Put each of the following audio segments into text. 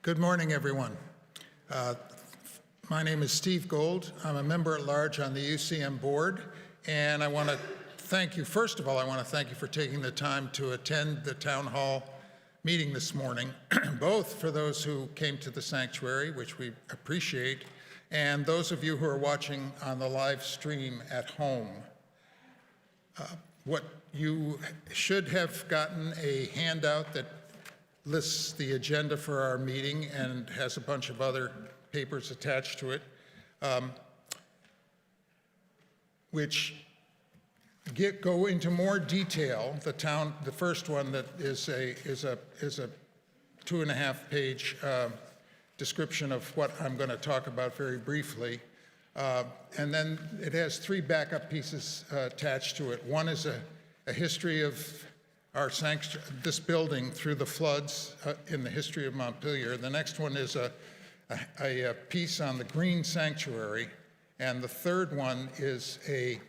Good morning, everyone. My name is Steve Gold. I'm a member at large on the UCM board, and I want to thank you. First of all, I want to thank you for taking the time to attend the town hall meeting this morning, both for those who came to the sanctuary, which we appreciate, and those of you who are watching on the live stream at home. What you should have gotten a handout that lists the agenda for our meeting and has a bunch of other papers attached to it, which go into more detail. The first one that is a 2.5-page description of what I'm going to talk about very briefly. And then it has 3 backup pieces attached to it. One is a history of this building through the floods in the history of Montpelier. The next one is a piece on the Green Sanctuary. And the third one is a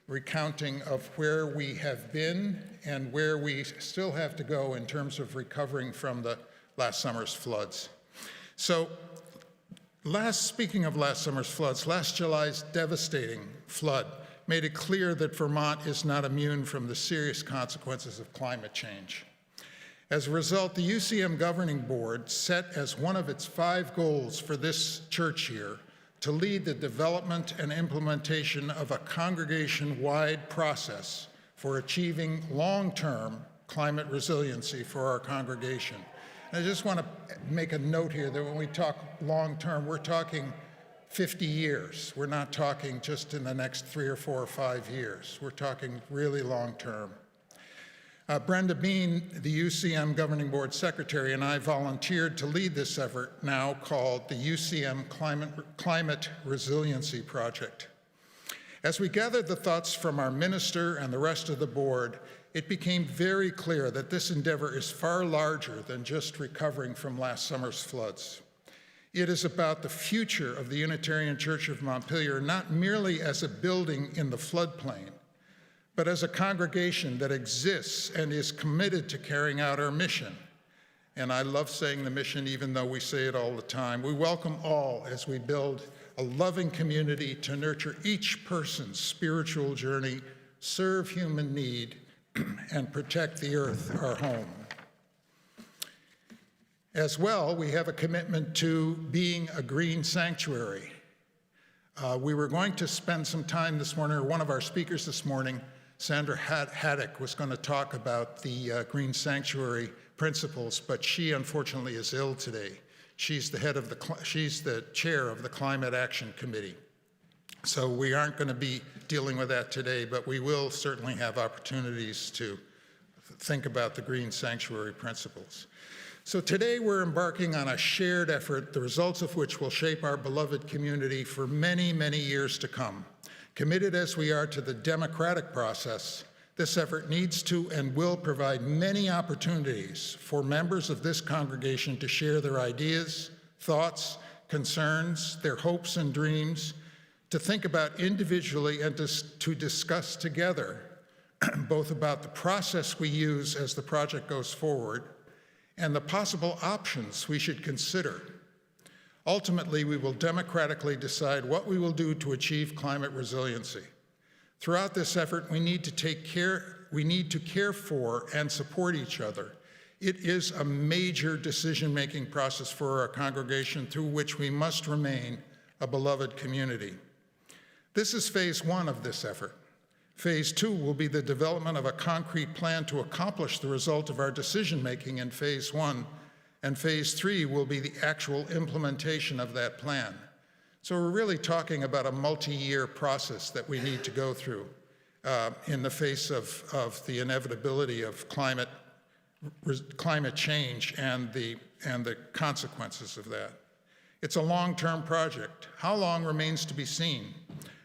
recounting of where we have been and where we still have to go in terms of recovering from the last summer's floods. So speaking of last summer's floods, last July's devastating flood made it clear that Vermont is not immune from the serious consequences of climate change. As a result, the UCM Governing Board set as one of its 5 goals for this church year to lead the development and implementation of a congregation-wide process for achieving long-term climate resiliency for our congregation. And I just want to make a note here that when we talk long-term, we're talking 50 years. We're not talking just in the next 3 or 4 or 5 years. We're talking really long-term. Brenda Bean, the UCM Governing Board Secretary, and I volunteered to lead this effort, now called the UCM Climate Resiliency Project. As we gathered the thoughts from our minister and the rest of the board, it became very clear that this endeavor is far larger than just recovering from last summer's floods. It is about the future of the Unitarian Church of Montpelier, not merely as a building in the floodplain, but as a congregation that exists and is committed to carrying out our mission. And I love saying the mission, even though we say it all the time. We welcome all as we build a loving community to nurture each person's spiritual journey, serve human need, and protect the earth, our home. As well, we have a commitment to being a green sanctuary. We were going to spend some time this morning, or one of our speakers this morning, Sandra Haddock, was going to talk about the Green Sanctuary principles, but she unfortunately is ill today. She's the chair of the Climate Action Committee. So we aren't going to be dealing with that today, but we will certainly have opportunities to think about the Green Sanctuary principles. So today we're embarking on a shared effort, the results of which will shape our beloved community for many, many years to come. Committed as we are to the democratic process, this effort needs to and will provide many opportunities for members of this congregation to share their ideas, thoughts, concerns, their hopes and dreams, to think about individually and to discuss together both about the process we use as the project goes forward and the possible options we should consider. Ultimately, we will democratically decide what we will do to achieve climate resiliency. Throughout this effort, we need to care for and support each other. It is a major decision-making process for our congregation through which we must remain a beloved community. This is phase 1 of this effort. Phase 2 will be the development of a concrete plan to accomplish the result of our decision-making in phase 1, and phase 3 will be the actual implementation of that plan. So we're really talking about a multi-year process that we need to go through in the face of the inevitability of climate change and the consequences of that. It's a long-term project. How long remains to be seen.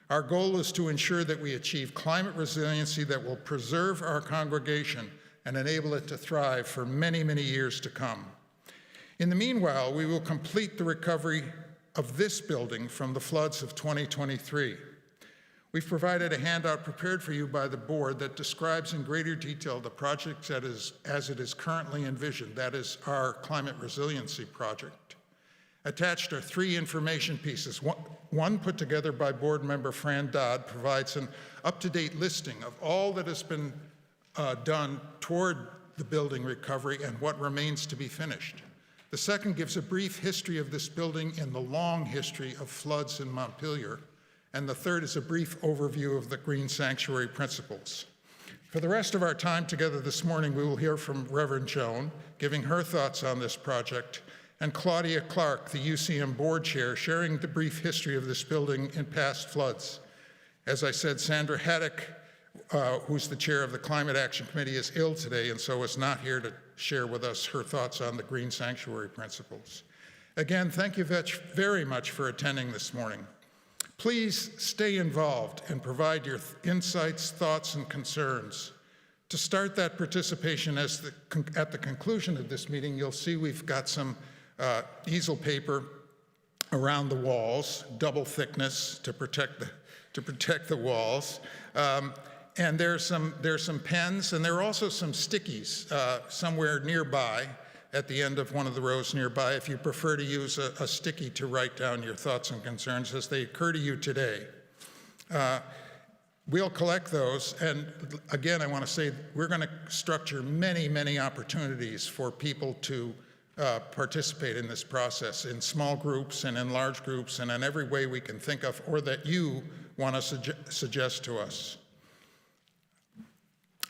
Our goal is to ensure that we achieve climate resiliency that will preserve our congregation and enable it to thrive for many, many years to come. In the meanwhile, we will complete the recovery of this building from the floods of 2023. We've provided a handout prepared for you by the board that describes in greater detail the project as it is currently envisioned. That is our climate resiliency project. Attached are 3 information pieces. One put together by board member Fran Dodd provides an up-to-date listing of all that has been done toward the building recovery and what remains to be finished. The second gives a brief history of this building in the long history of floods in Montpelier. And the third is a brief overview of the Green Sanctuary principles. For the rest of our time together this morning, we will hear from Reverend Joan, giving her thoughts on this project, and Claudia Clark, the UCM board chair, sharing the brief history of this building in past floods. As I said, Sandra Haddock, who's the chair of the Climate Action Committee, is ill today and so is not here to share with us her thoughts on the Green Sanctuary principles. Again, thank you very much for attending this morning. Please stay involved and provide your insights, thoughts, and concerns. To start that participation at the conclusion of this meeting, you'll see we've got some easel paper around the walls, double thickness to protect the walls. And there's some pens, and there are also some stickies somewhere nearby at the end of one of the rows nearby if you prefer to use a sticky to write down your thoughts and concerns as they occur to you today. We'll collect those, and again, I want to say we're going to structure many, many opportunities for people to participate in this process in small groups and in large groups and in every way we can think of or that you want to suggest to us.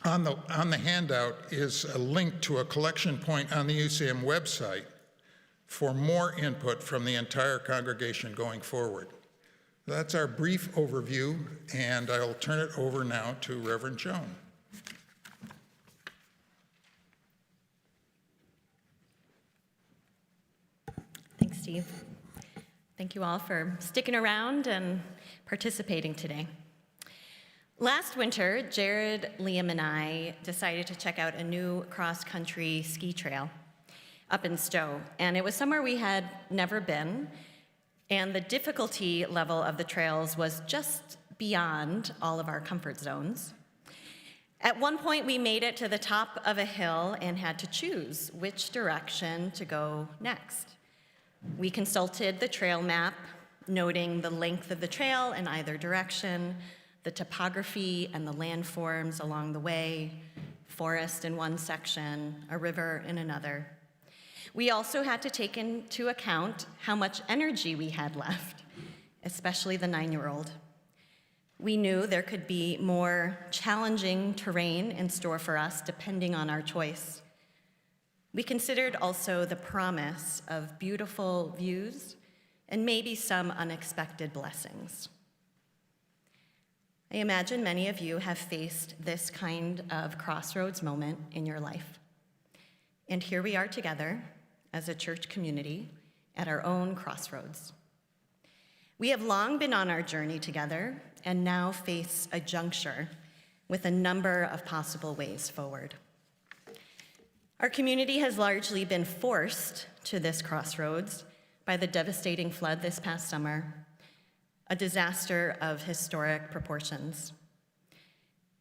On the handout is a link to a collection point on the UCM website for more input from the entire congregation going forward. That's our brief overview, and I'll turn it over now to Reverend Joan. Thanks, Steve. Thank you all for sticking around and participating today. Last winter, Jared, Liam, and I decided to check out a new cross-country ski trail up in Stowe, and it was somewhere we had never been, and the difficulty level of the trails was just beyond all of our comfort zones. At one point, we made it to the top of a hill and had to choose which direction to go next. We consulted the trail map, noting the length of the trail in either direction, the topography and the landforms along the way, forest in one section, a river in another. We also had to take into account how much energy we had left, especially the 9-year-old. We knew there could be more challenging terrain in store for us depending on our choice. We considered also the promise of beautiful views and maybe some unexpected blessings. I imagine many of you have faced this kind of crossroads moment in your life. And here we are together as a church community at our own crossroads. We have long been on our journey together and now face a juncture with a number of possible ways forward. Our community has largely been forced to this crossroads by the devastating flood this past summer, a disaster of historic proportions.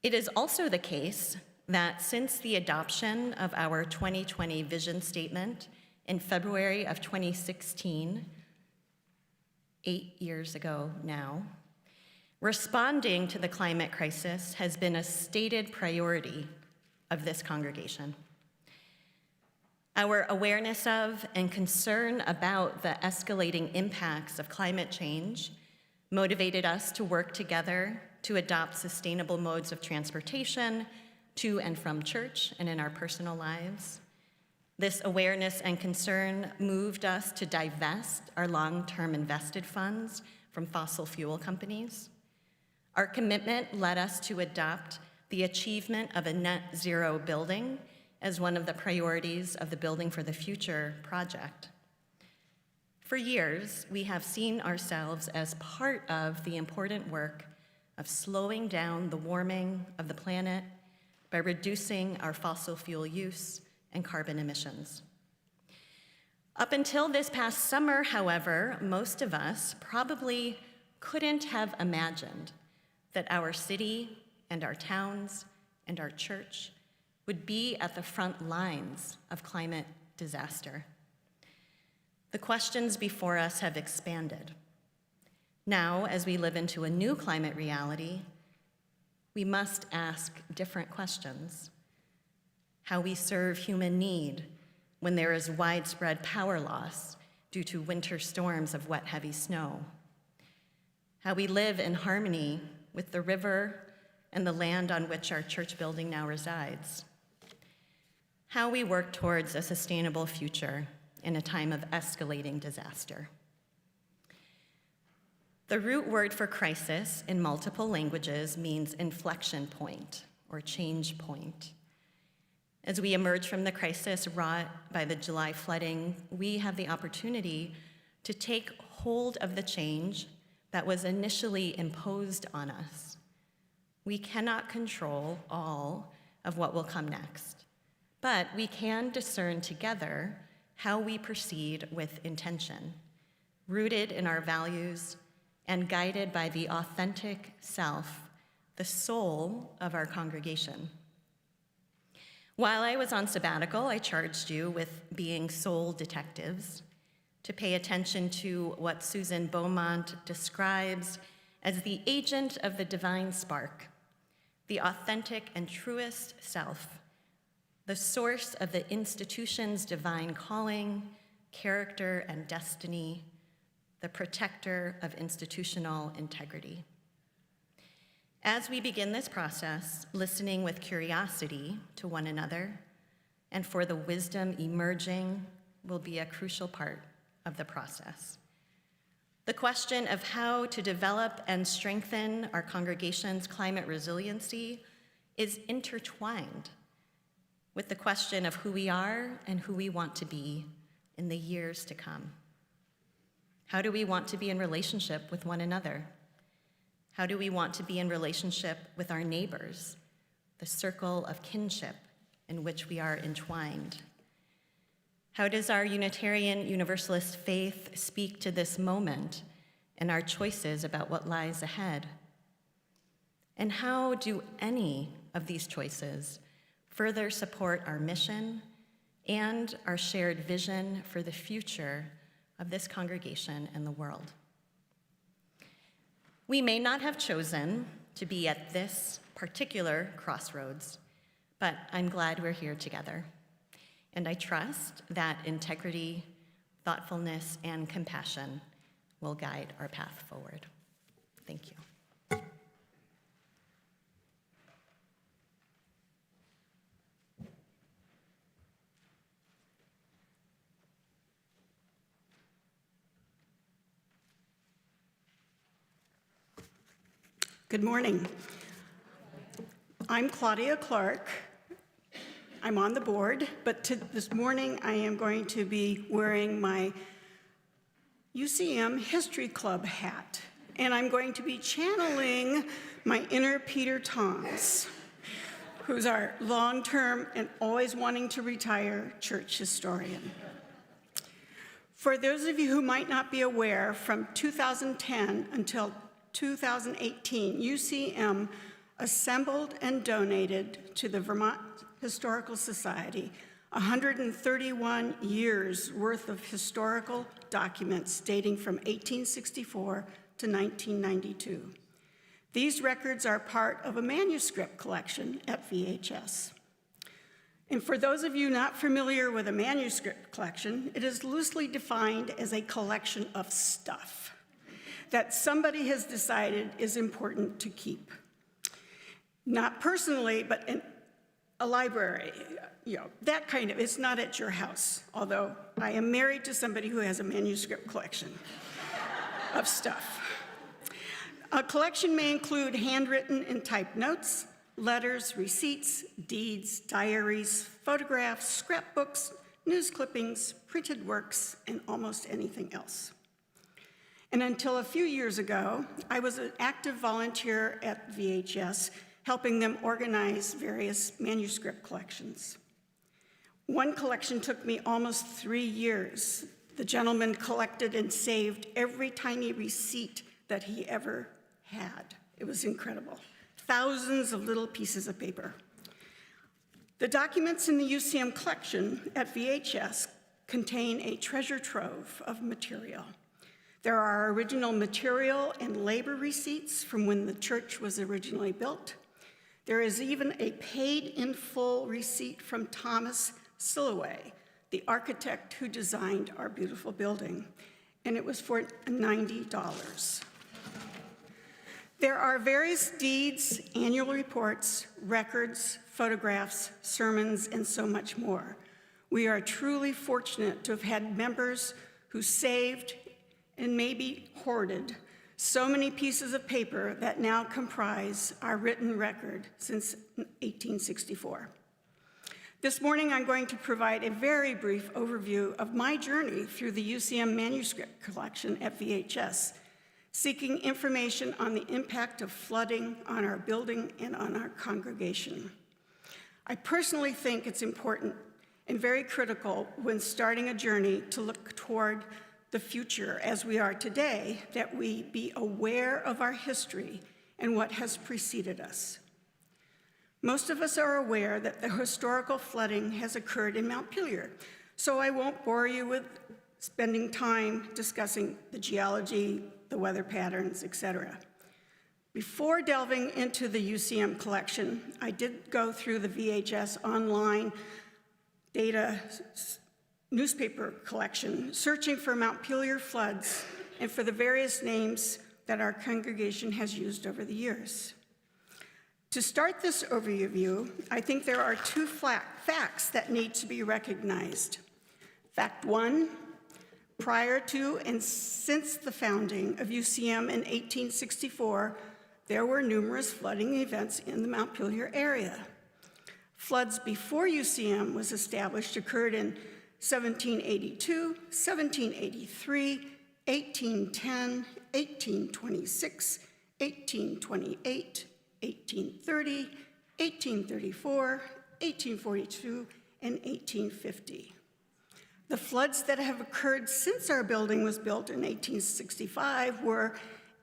It is also the case that since the adoption of our 2020 vision statement in February of 2016, 8 years ago now, responding to the climate crisis has been a stated priority of this congregation. Our awareness of and concern about the escalating impacts of climate change motivated us to work together to adopt sustainable modes of transportation to and from church and in our personal lives. This awareness and concern moved us to divest our long-term invested funds from fossil fuel companies. Our commitment led us to adopt the achievement of a net zero building as one of the priorities of the Building for the Future project. For years, we have seen ourselves as part of the important work of slowing down the warming of the planet by reducing our fossil fuel use and carbon emissions. Up until this past summer, however, most of us probably couldn't have imagined that our city and our towns and our church would be at the front lines of climate disaster. The questions before us have expanded. Now, as we live into a new climate reality, we must ask different questions. How we serve human need when there is widespread power loss due to winter storms of wet, heavy snow. How we live in harmony with the river and the land on which our church building now resides. How we work towards a sustainable future in a time of escalating disaster. The root word for crisis in multiple languages means inflection point or change point. As we emerge from the crisis wrought by the July flooding, we have the opportunity to take hold of the change that was initially imposed on us. We cannot control all of what will come next, but we can discern together how we proceed with intention, rooted in our values and guided by the authentic self, the soul of our congregation. While I was on sabbatical, I charged you with being soul detectives, to pay attention to what Susan Beaumont describes as the agent of the divine spark, the authentic and truest self, the source of the institution's divine calling, character, and destiny, the protector of institutional integrity. As we begin this process, listening with curiosity to one another and for the wisdom emerging will be a crucial part of the process. The question of how to develop and strengthen our congregation's climate resiliency is intertwined with the question of who we are and who we want to be in the years to come. How do we want to be in relationship with one another? How do we want to be in relationship with our neighbors, the circle of kinship in which we are entwined? How does our Unitarian Universalist faith speak to this moment and our choices about what lies ahead? And how do any of these choices further support our mission and our shared vision for the future of this congregation and the world? We may not have chosen to be at this particular crossroads, but I'm glad we're here together. And I trust that integrity, thoughtfulness, and compassion will guide our path forward. Thank you. Good morning. I'm Claudia Clark. I'm on the board, but this morning I am going to be wearing my UCM History Club hat, and I'm going to be channeling my inner Peter Tongs, who's our long-term and always wanting to retire church historian. For those of you who might not be aware, from 2010 until 2018, UCM assembled and donated to the Vermont Historical Society 131 years worth of historical documents dating from 1864 to 1992. These records are part of a manuscript collection at VHS. And for those of you not familiar with a manuscript collection, it is loosely defined as a collection of stuff that somebody has decided is important to keep. Not personally, but in a library, that kind of, it's not at your house, although I am married to somebody who has a manuscript collection of stuff. A collection may include handwritten and typed notes, letters, receipts, deeds, diaries, photographs, scrapbooks, news clippings, printed works, and almost anything else. And until a few years ago, I was an active volunteer at VHS, helping them organize various manuscript collections. One collection took me almost 3 years. The gentleman collected and saved every tiny receipt that he ever had. It was incredible. Thousands of little pieces of paper. The documents in the UCM collection at VHS contain a treasure trove of material. There are original material and labor receipts from when the church was originally built. There is even a paid-in-full receipt from Thomas Silloway, the architect who designed our beautiful building, and it was for $90. There are various deeds, annual reports, records, photographs, sermons, and so much more. We are truly fortunate to have had members who saved and maybe hoarded so many pieces of paper that now comprise our written record since 1864. This morning, I'm going to provide a very brief overview of my journey through the UCM manuscript collection at VHS, seeking information on the impact of flooding on our building and on our congregation. I personally think it's important and very critical when starting a journey to look toward the future as we are today, that we be aware of our history and what has preceded us. Most of us are aware that the historical flooding has occurred in Montpelier, so I won't bore you with spending time discussing the geology, the weather patterns, etc. Before delving into the UCM collection, I did go through the VHS online data newspaper collection, searching for Montpelier floods and for the various names that our congregation has used over the years. To start this overview, I think there are two facts that need to be recognized. Fact one, prior to and since the founding of UCM in 1864, there were numerous flooding events in the Montpelier area. Floods before UCM was established occurred in 1782, 1783, 1810, 1826, 1828, 1830, 1834, 1842, and 1850. The floods that have occurred since our building was built in 1865 were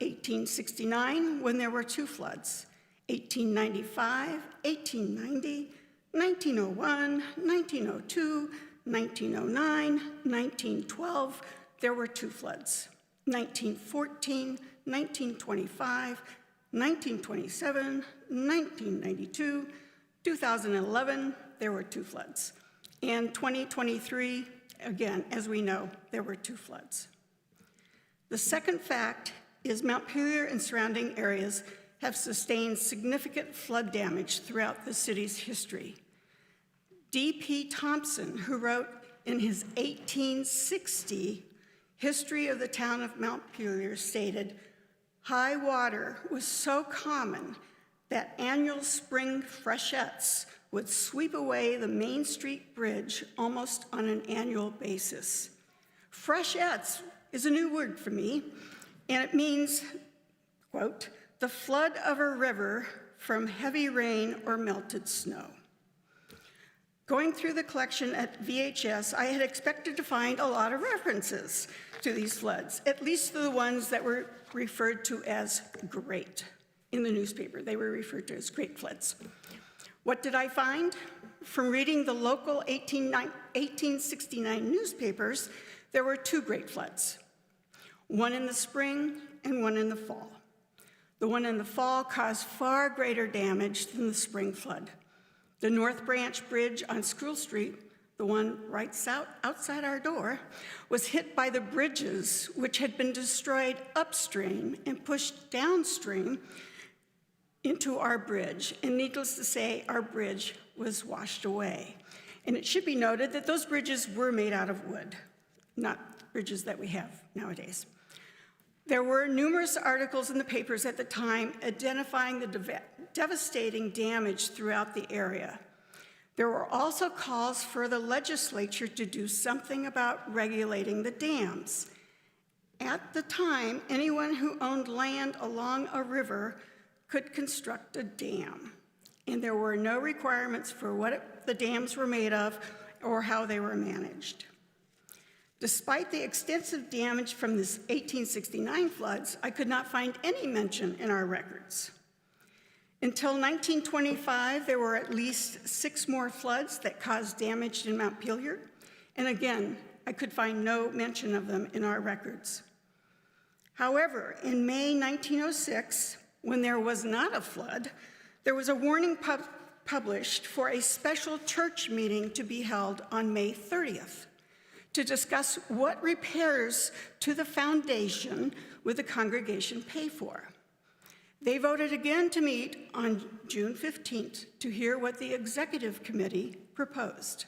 1869, when there were 2 floods, 1895, 1890, 1901, 1902, 1909, 1912, there were 2 floods. 1914, 1925, 1927, 1992, 2011, there were 2 floods. And 2023, again, as we know, there were 2 floods. The second fact is Montpelier and surrounding areas have sustained significant flood damage throughout the city's history. D.P. Thompson, who wrote in his 1860 History of the Town of Montpelier, stated, "High water was so common that annual spring freshets would sweep away the Main Street Bridge almost on an annual basis." Freshets is a new word for me, and it means, quote, "the flood of a river from heavy rain or melted snow." Going through the collection at VHS, I had expected to find a lot of references to these floods, at least the ones that were referred to as great in the newspaper. They were referred to as great floods. What did I find? From reading the local 1869 newspapers, there were 2 great floods, one in the spring and one in the fall. The one in the fall caused far greater damage than the spring flood. The North Branch Bridge on School Street, the one right outside our door, was hit by the bridges which had been destroyed upstream and pushed downstream into our bridge. And needless to say, our bridge was washed away. And it should be noted that those bridges were made out of wood, not bridges that we have nowadays. There were numerous articles in the papers at the time identifying the devastating damage throughout the area. There were also calls for the legislature to do something about regulating the dams. At the time, anyone who owned land along a river could construct a dam, and there were no requirements for what the dams were made of or how they were managed. Despite the extensive damage from the 1869 floods, I could not find any mention in our records. Until 1925, there were at least 6 more floods that caused damage in Montpelier. And again, I could find no mention of them in our records. However, in May 1906, when there was not a flood, there was a warning published for a special church meeting to be held on May 30th to discuss what repairs to the foundation would the congregation pay for. They voted again to meet on June 15th to hear what the executive committee proposed.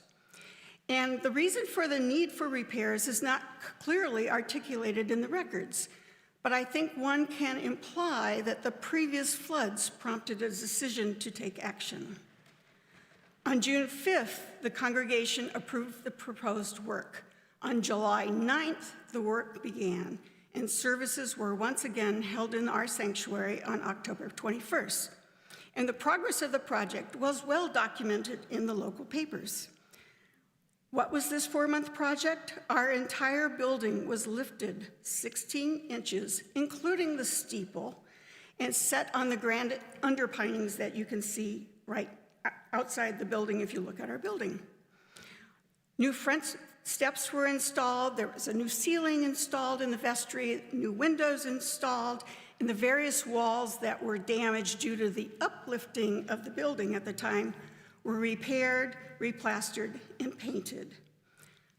And the reason for the need for repairs is not clearly articulated in the records, but I think one can imply that the previous floods prompted a decision to take action. On June 5th, the congregation approved the proposed work. On July 9th, the work began, and services were once again held in our sanctuary on October 21st. And the progress of the project was well documented in the local papers. What was this 4-month project? Our entire building was lifted 16 inches, including the steeple, and set on the granite underpinnings that you can see right outside the building if you look at our building. New front steps were installed, there was a new ceiling installed in the vestry, new windows installed, and the various walls that were damaged due to the uplifting of the building at the time were repaired, replastered, and painted.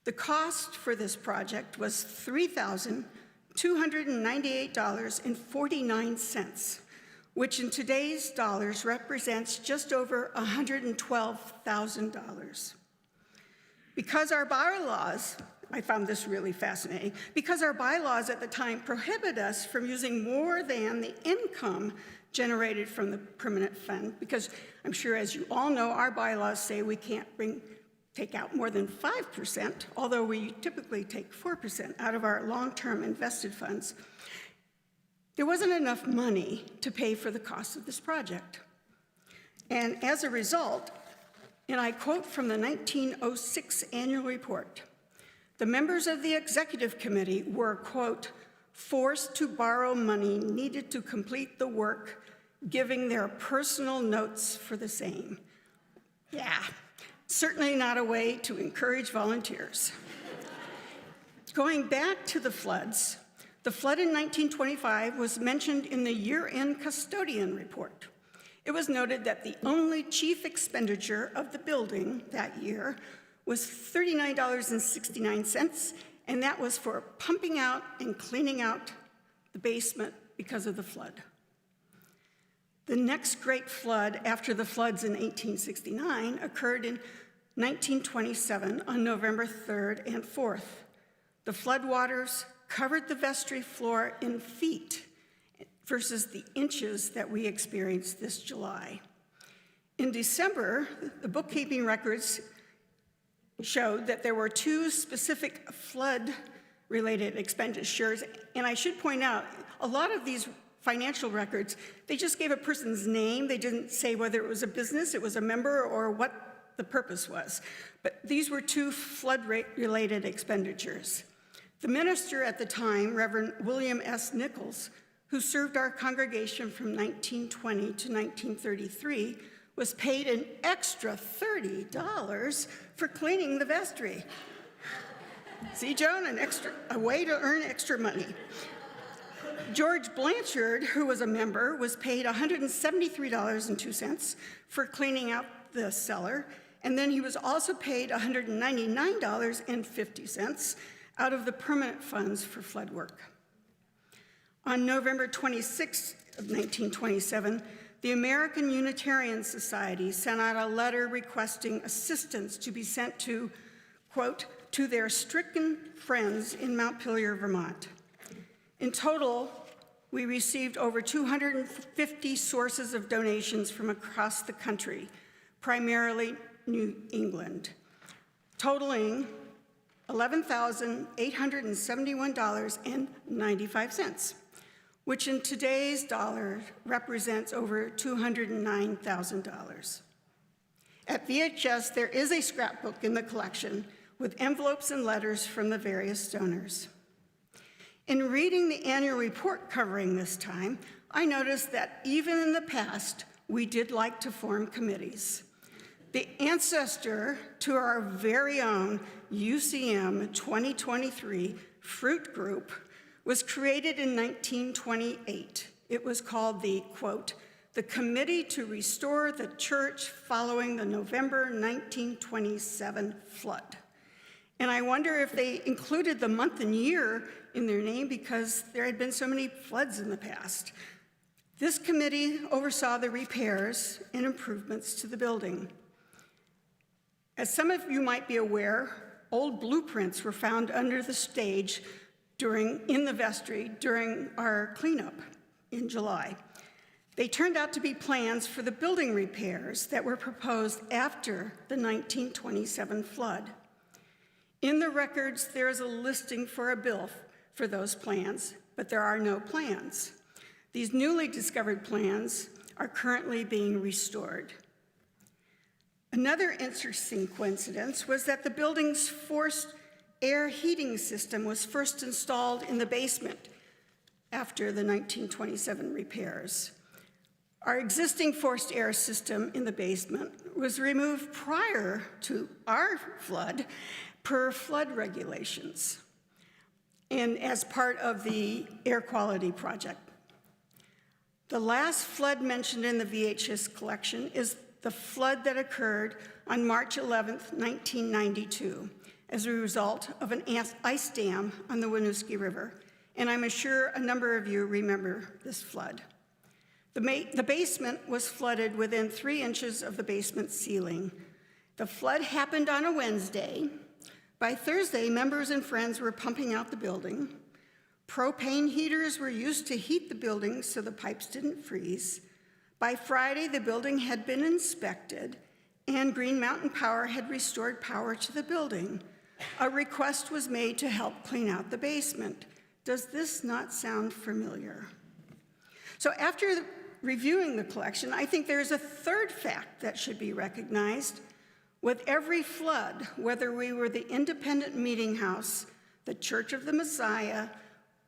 The cost for this project was $3,298.49, which in today's dollars represents just over $112,000. Because our bylaws, I found this really fascinating, because our bylaws at the time prohibit us from using more than the income generated from the permanent fund, because I'm sure as you all know, our bylaws say we can't take out more than 5%, although we typically take 4% out of our long-term invested funds. There wasn't enough money to pay for the cost of this project. And as a result, and I quote from the 1906 annual report, the members of the executive committee were, quote, forced to borrow money needed to complete the work, giving their personal notes for the same. Yeah, certainly not a way to encourage volunteers. Going back to the floods, the flood in 1925 was mentioned in the year-end custodian report. It was noted that the only chief expenditure of the building that year was $39.69, and that was for pumping out and cleaning out the basement because of the flood. The next great flood after the floods in 1869 occurred in 1927 on November 3rd and 4th. The floodwaters covered the vestry floor in feet versus the inches that we experienced this July. In December, the bookkeeping records showed that there were 2 specific flood-related expenditures, and I should point out, a lot of these financial records, they just gave a person's name. They didn't say whether it was a business, it was a member, or what the purpose was. But these were 2 flood-related expenditures. The minister at the time, Reverend William S. Nichols, who served our congregation from 1920 to 1933, was paid an extra $30 for cleaning the vestry. See, Joan, a way to earn extra money. George Blanchard, who was a member, was paid $173.02 for cleaning out the cellar, and then he was also paid $199.50 out of the permanent funds for flood work. On November 26, of 1927, the American Unitarian Society sent out a letter requesting assistance to be sent to, quote, to their stricken friends in Montpelier, Vermont. In total, we received over 250 sources of donations from across the country, primarily New England, totaling $11,871.95, which in today's dollars represents over $209,000. At VHS, there is a scrapbook in the collection with envelopes and letters from the various donors. In reading the annual report covering this time, I noticed that even in the past, we did like to form committees. The ancestor to our very own UCM 2023 Fruit Group was created in 1928. It was called the, quote, the Committee to Restore the Church Following the November 1927 Flood. And I wonder if they included the month and year in their name because there had been so many floods in the past. This committee oversaw the repairs and improvements to the building. As some of you might be aware, old blueprints were found under the stage in the vestry during our cleanup in July. They turned out to be plans for the building repairs that were proposed after the 1927 flood. In the records, there is a listing for a bill for those plans, but there are no plans. These newly discovered plans are currently being restored. Another interesting coincidence was that the building's forced air heating system was first installed in the basement after the 1927 repairs. Our existing forced air system in the basement was removed prior to our flood per flood regulations and as part of the air quality project. The last flood mentioned in the VHS collection is the flood that occurred on March 11th, 1992, as a result of an ice dam on the Winooski River, and I'm sure a number of you remember this flood. The basement was flooded within 3 inches of the basement ceiling. The flood happened on a Wednesday. By Thursday, members and friends were pumping out the building. Propane heaters were used to heat the building so the pipes didn't freeze. By Friday, the building had been inspected, and Green Mountain Power had restored power to the building. A request was made to help clean out the basement. Does this not sound familiar? So after reviewing the collection, I think there's a third fact that should be recognized. With every flood, whether we were the Independent Meeting House, the Church of the Messiah,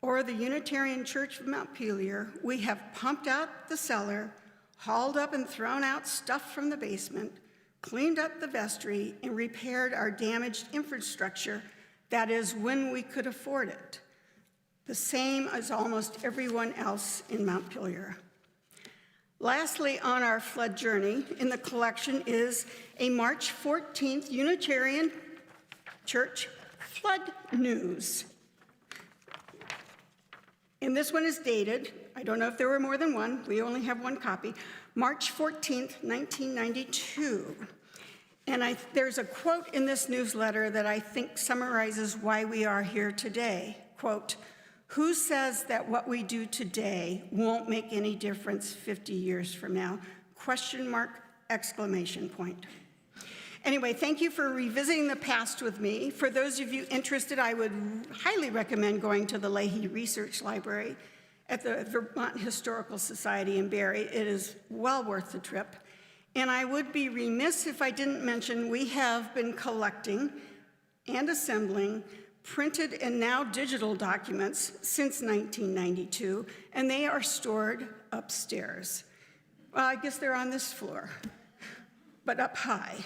or the Unitarian Church of Montpelier, we have pumped out the cellar, hauled up and thrown out stuff from the basement, cleaned up the vestry, and repaired our damaged infrastructure, that is, when we could afford it. The same as almost everyone else in Montpelier. Lastly, on our flood journey in the collection is a March 14th Unitarian Church Flood News. And this one is dated, I don't know if there were more than one, we only have one copy, March 14th, 1992. And there's a quote in this newsletter that I think summarizes why we are here today. Quote, "Who says that what we do today won't make any difference 50 years from now? Question mark, exclamation point." Anyway, thank you for revisiting the past with me. For those of you interested, I would highly recommend going to the Leahy Research Library at the Vermont Historical Society in Barre. It is well worth the trip. And I would be remiss if I didn't mention we have been collecting and assembling printed and now digital documents since 1992, and they are stored upstairs. Well, I guess they're on this floor, but up high.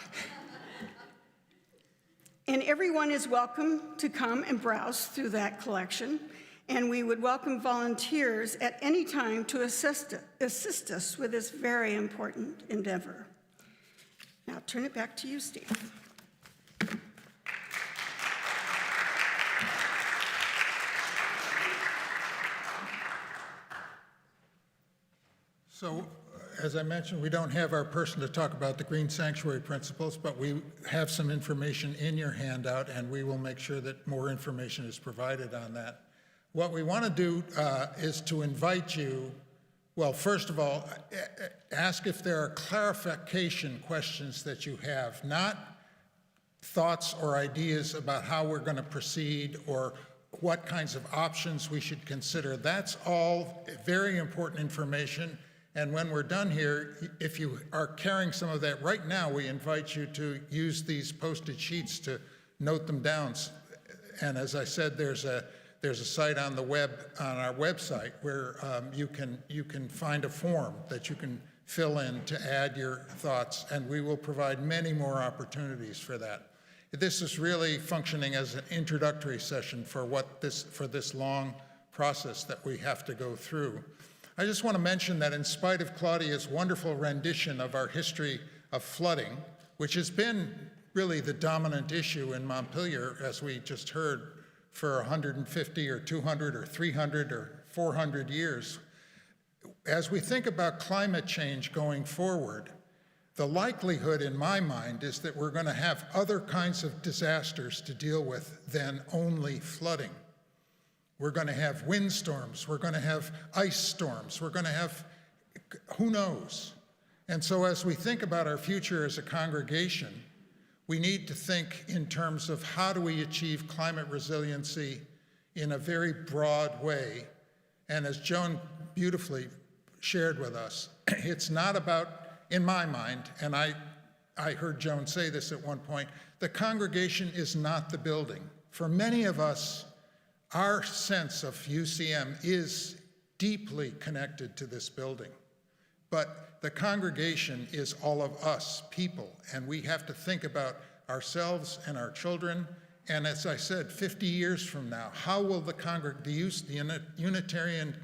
And everyone is welcome to come and browse through that collection, and we would welcome volunteers at any time to assist us with this very important endeavor. Now, I'll turn it back to you, Steve. So, as I mentioned, we don't have our person to talk about the Green Sanctuary Principles, but we have some information in your handout, and we will make sure that more information is provided on that. What we want to do is to invite you, well, first of all, ask if there are clarification questions that you have, not thoughts or ideas about how we're going to proceed or what kinds of options we should consider. That's all very important information. And when we're done here, if you are carrying some of that right now, we invite you to use these posted sheets to note them down. And as I said, there's a site on the web, on our website, where you can find a form that you can fill in, to add your thoughts, and we will provide many more opportunities for that. This is really functioning as an introductory session for this long process that we have to go through. I just want to mention that in spite of Claudia's wonderful rendition of our history of flooding, which has been really the dominant issue in Montpelier, as we just heard, for 150 or 200 or 300 or 400 years, as we think about climate change going forward, the likelihood in my mind is that we're going to have other kinds of disasters to deal with than only flooding. We're going to have windstorms, we're going to have ice storms, we're going to have, who knows? And so as we think about our future as a congregation, we need to think in terms of how do we achieve climate resiliency in a very broad way. And as Joan beautifully shared with us, it's not about, in my mind, and I heard Joan say this at one point, the congregation is not the building. For many of us, our sense of UCM is deeply connected to this building. But the congregation is all of us, people, and we have to think about ourselves and our children. And as I said, 50 years from now, how will the Unitarian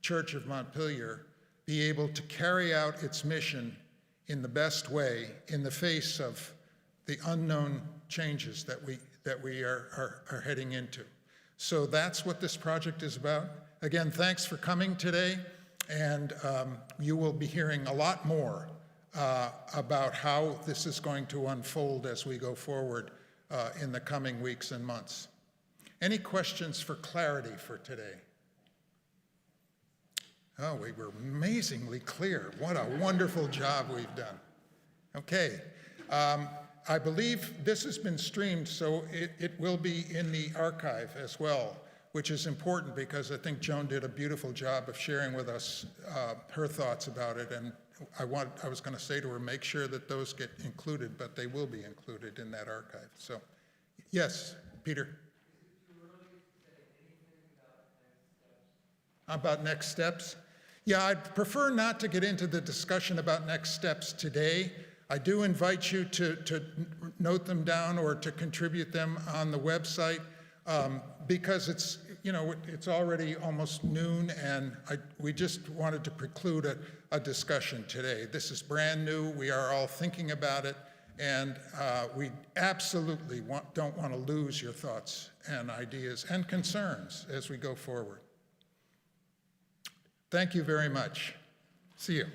Church of Montpelier be able to carry out its mission in the best way in the face of the unknown changes that we are heading into? So that's what this project is about. Again, thanks for coming today, and you will be hearing a lot more about how this is going to unfold as we go forward in the coming weeks and months. Any questions for clarity for today? Oh, we were amazingly clear. What a wonderful job we've done. Okay. I believe this has been streamed, so it will be in the archive as well, which is important because I think Joan did a beautiful job of sharing with us her thoughts about it. And I was going to say to her, make sure that those get included, but they will be included in that archive. So, yes, Peter. About next steps? Yeah, I'd prefer not to get into the discussion about next steps today. I do invite you to note them down or to contribute them on the website because it's already almost noon, and we just wanted to preclude a discussion today. This is brand new. We are all thinking about it, and we absolutely don't want to lose your thoughts and ideas and concerns as we go forward. Thank you very much. See you.